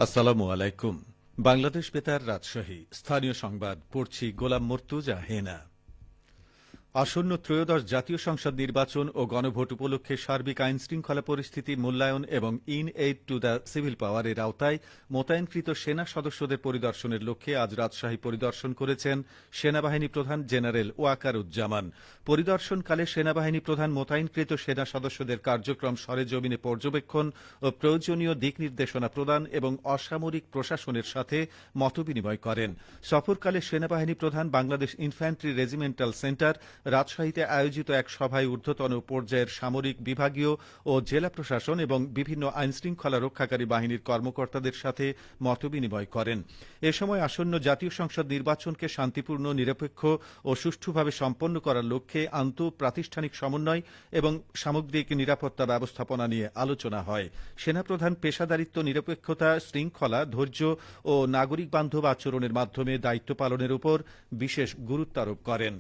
আসসালামু আলাইকুম। বাংলাদেশ বেতার, রাজশাহী। স্থানীয় সংবাদ পড়ছি গোলাম মর্তুজা হেনা। আসন্ন ত্রয়োদশ জাতীয় সংসদ নির্বাচন ও গণভোট উপলক্ষে সার্বিক আইন শৃঙ্খলা পরিস্থিতি মূল্যায়ন এবং in aid to the civil পাওয়ারের আওতায় মোতায়েনকৃত সেনা সদস্যদের পরিদর্শনের লক্ষ্যে আজ রাজশাহী পরিদর্শন করেছেন সেনাবাহিনী প্রধান জেনারেল ওয়াকারুজ্জামান। পরিদর্শনকালে সেনাবাহিনী প্রধান মোতায়েনকৃত সেনা সদস্যদের কার্যক্রম সরেজমিনে পর্যবেক্ষণ ও প্রয়োজনীয় দিক নির্দেশনা প্রদান এবং অসামরিক প্রশাসনের সাথে মতবিনিময় করেন। সফরকালে সেনাবাহিনী প্রধান বাংলাদেশ ইনফ্যান্ট্রি রেজিমেন্টাল সেন্টার রাজশাহীতে আয়োজিত এক সভায় ঊর্ধ্বতন পর্যায়ের সামরিক, বিভাগীয় ও জেলা প্রশাসন এবং বিভিন্ন আইনশৃঙ্খলা রক্ষাকারী বাহিনীর কর্মকর্তাদের সাথে মতবিনিময় করেন। এ সময় আসন্ন জাতীয় সংসদ নির্বাচনকে শান্তিপূর্ণ, নিরপেক্ষ ও সুষ্ঠুভাবে সম্পন্ন করার লক্ষ্যে আন্তঃপ্রাতিষ্ঠানিক সমন্বয় এবং সামগ্রিক নিরাপত্তা ব্যবস্থাপনা নিয়ে আলোচনা হয়। সেনাপ্রধান পেশাদারিত্ব, নিরপেক্ষতা, শৃঙ্খলা, ধৈর্য ও নাগরিক বান্ধব আচরণের মাধ্যমে দায়িত্ব পালনের উপর বিশেষ গুরুত্ব আরোপ করেন।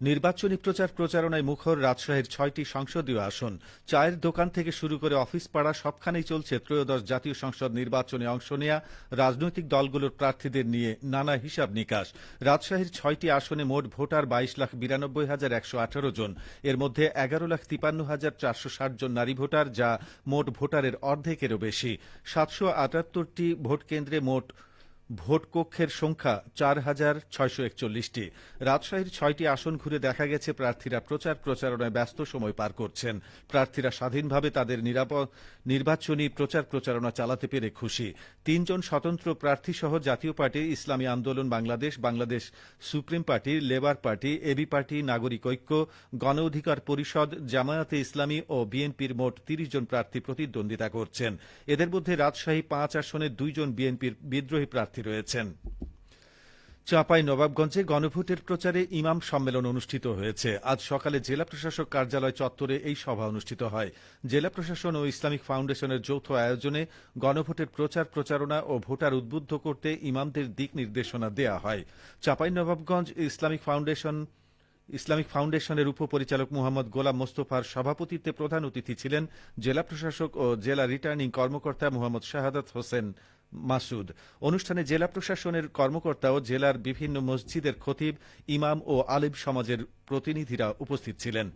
নির্বাচনী প্রচারণায় মুখর রাজশাহীর ৬টি সংসদীয় আসন। চায়ের দোকান থেকে শুরু করে অফিস পাড়া সবখানেই চলছে ত্রয়োদশ জাতীয় সংসদ নির্বাচনে অংশ নেয়া রাজনৈতিক দলগুলোর প্রার্থীদের নিয়ে নানা হিসাব নিকাশ। রাজশাহীর ৬টি আসনে মোট ভোটার ২২,৯২,১১৮ জন। এর মধ্যে ১১,৫৩,৪৬০ জন নারী ভোটার, যা মোট ভোটারের অর্ধেকেরও বেশি। ৭৭৮টি ভোট কেন্দ্রে মোট ভোট কক্ষের সংখ্যা ৪,৬৪১টি। রাজশাহীর ৬টি আসন ঘুরে দেখা গেছে প্রার্থীরা প্রচারণায় ব্যস্ত সময় পার করছেন। প্রার্থীরা স্বাধীনভাবে তাদের নির্বাচনী প্রচারণা চালাতে পেরে খুশি। ৩ জন স্বতন্ত্র প্রার্থী সহ জাতীয় party, Islami Andolan Bangladesh, Bangladesh supreme party, labour party, AB party, Nagorik Oikya, গণ অধিকার পরিষদ, জামায়াতে ইসলামী ও বিএনপির মোট ৩০ জন প্রার্থী প্রতিদ্বন্দ্বিতা করছেন। এদের মধ্যে রাজশাহী ৫ আসনে ২ জন বিএনপির বিদ্রোহী প্রার্থী রয়েছেন। চাঁপাইনবাবগঞ্জে গণভোটের প্রচারে ইমাম সম্মেলন অনুষ্ঠিত হয়েছে। আজ সকালে জেলা প্রশাসক কার্যালয় চত্বরে এই সভা অনুষ্ঠিত হয়। জেলা প্রশাসন ও ইসলামিক ফাউন্ডেশনের যৌথ আয়োজনে গণভোটের প্রচারণা ও ভোটার উদ্বুদ্ধ করতে ইমামদের দিক নির্দেশনা দেয়া হয়। চাঁপাইনবাবগঞ্জ ইসলামিক ফাউন্ডেশনের উপপরিচালক মোহাম্মদ গোলাম মোস্তফার সভাপতিত্বে প্রধান অতিথি ছিলেন জেলা প্রশাসক ও জেলা রিটার্নিং কর্মকর্তা মোহাম্মদ শাহাদাত হোসেন মাসুদ। অনুষ্ঠানে জেলা প্রশাসনের কর্মকর্তা ও জেলার বিভিন্ন মসজিদের খতিব, ইমাম ও আলেম সমাজের প্রতিনিধিরা উপস্থিত ছিলেন।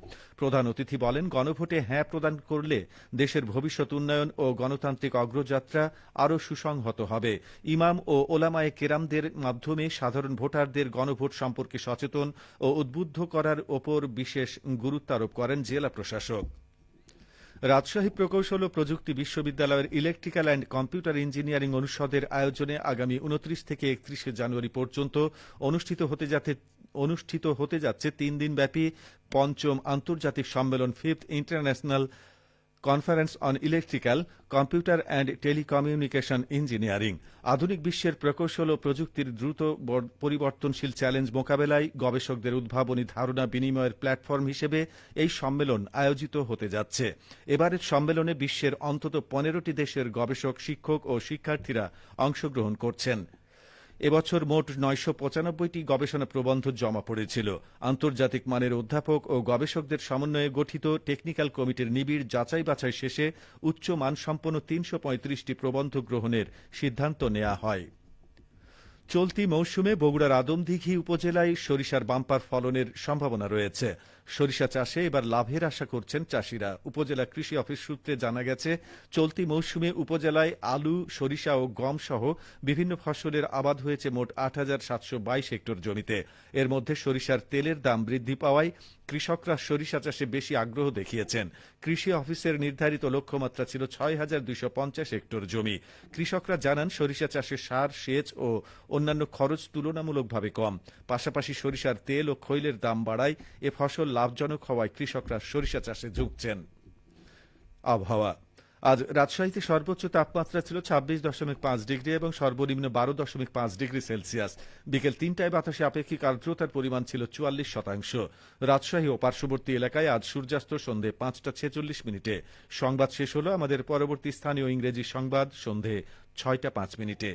প্রধান অতিথি বলেন, গণভোটে হ্যাঁ প্রদান করলে দেশের ভবিষ্যৎ উন্নয়ন ও গণতান্ত্রিক অগ্রযাত্রা আরও সুসংহত হবে। ইমাম ও ওলামায়ে কেরামদের মাধ্যমে সাধারণ ভোটারদের গণভোট সম্পর্কে সচেতন ও উদ্বুদ্ধ করার ওপর বিশেষ গুরুত্ব আরোপ করেন জেলা প্রশাসক। রাজশাহী প্রকৌশল ও প্রযুক্তি বিশ্ববিদ্যালয়ের ইলেকট্রিক্যাল অ্যান্ড কম্পিউটার ইঞ্জিনিয়ারিং অনুষদের আয়োজনে আগামী ২৯ থেকে ৩১ জানুয়ারি পর্যন্ত অনুষ্ঠিত হতে যাচ্ছে ৩ দিনব্যাপী পঞ্চম আন্তর্জাতিক সম্মেলন, fifth international conference on electrical, computer and telecommunication engineering. আধুনিক বিশ্বের প্রকৌশল ও প্রযুক্তির দ্রুত পরিবর্তনশীল চ্যালেঞ্জ মোকাবেলায় গবেষকদের উদ্ভাবনী ধারণা বিনিময়ের প্ল্যাটফর্ম হিসেবে এই সম্মেলন আয়োজিত হতে যাচ্ছে। এবারের সম্মেলনে বিশ্বের অন্তত ১৫টি দেশের গবেষক, শিক্ষক ও শিক্ষার্থীরা অংশগ্রহণ করছেন। এবছর মোট ৯৯৫টি গবেষণা প্রবন্ধ জমা পড়েছিল। আন্তর্জাতিক মানের অধ্যাপক ও গবেষকদের সমন্বয়ে গঠিত টেকনিক্যাল কমিটির নিবিড় যাচাই বাছাই শেষে উচ্চ মানসম্পন্ন ৩৩৫টি প্রবন্ধ গ্রহণের সিদ্ধান্ত নেওয়া হয়। চলতি মৌসুমে বগুড়ার আদমদীঘি উপজেলায় সরিষার বাম্পার ফলনের সম্ভাবনা রয়েছে। সরিষা চাষে এবার লাভের আশা করছেন চাষিরা। উপজেলা কৃষি অফিস সূত্রে জানা গেছে, চলতি মৌসুমে উপজেলায় আলু, সরিষা ও গম সহ বিভিন্ন ফসলের আবাদ হয়েছে মোট ৮,৭২২ হেক্টর জমিতে। এর মধ্যে সরিষার তেলের দাম বৃদ্ধি পাওয়ায় কৃষকরা সরিষা চাষে বেশি আগ্রহ দেখিয়েছেন। কৃষি অফিসের নির্ধারিত লক্ষ্যমাত্রা ছিল ৬,২৫০ হেক্টর জমি। কৃষকরা জানান, সরিষা চাষে সার, সেচ ও অন্যান্য খরচ তুলনামূলকভাবে কম। পাশাপাশি সরিষার তেল ও খৈলের দাম বাড়ায় এ ফসল লাভজনক হওয়ায় কৃষকরা সরিষা চাষে ঝুঁকছেন। আবহাওয়া। আজ রাজশাহীতে সর্বোচ্চ তাপমাত্রা ছিল ২৬.৫ ডিগ্রি এবং সর্বনিম্ন ১২.৫ ডিগ্রি সেলসিয়াস। বিকেল ৩টায় বাতাসে আপেক্ষিক আর্দ্রতার পরিমাণ ছিল ৪৪%। রাজশাহী ও পার্শ্ববর্তী এলাকায় আজ সূর্যাস্ত সন্ধে ৫টা ৪৬ মিনিটে। সংবাদ শেষ হল। আমাদের পরবর্তী স্থানীয় ইংরেজি সংবাদ সন্ধে ৬টা ৫ মিনিটে।